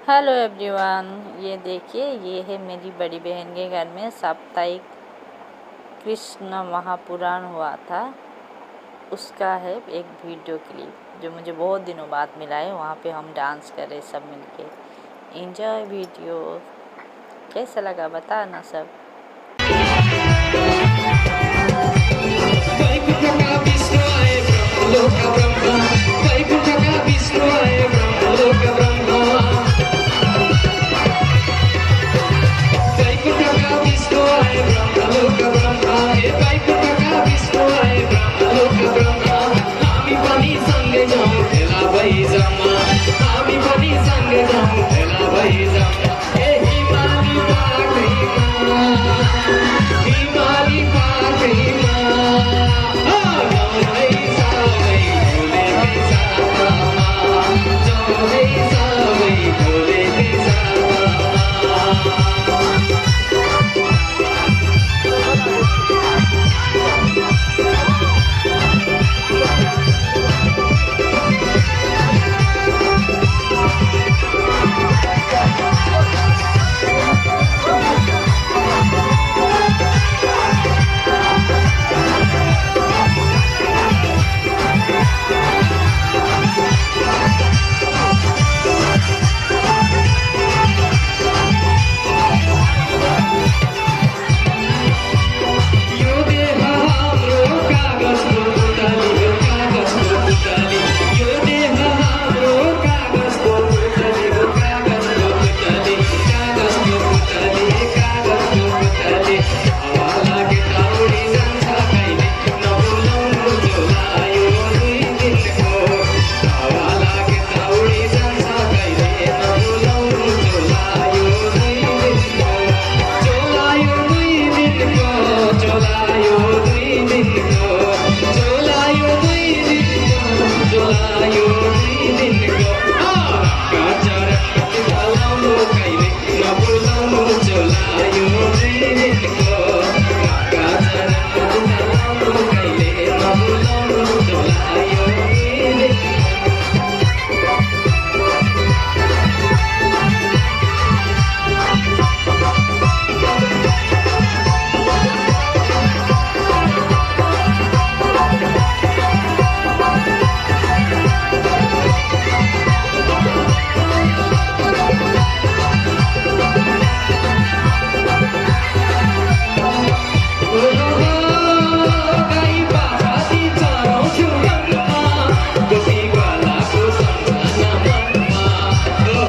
Hello everyone, ये देखिए, ये है मेरी बड़ी बहन के घर में साप्ताहिक कृष्ण महापुराण हुआ था। उसका है एक वीडियो क्लिप जो मुझे बहुत दिनों बाद मिला है। वहाँ पे हम डांस कर रहे सब मिलके। Enjoy video. कैसा लगा बताना सब। आम्ही पण संग जाऊ,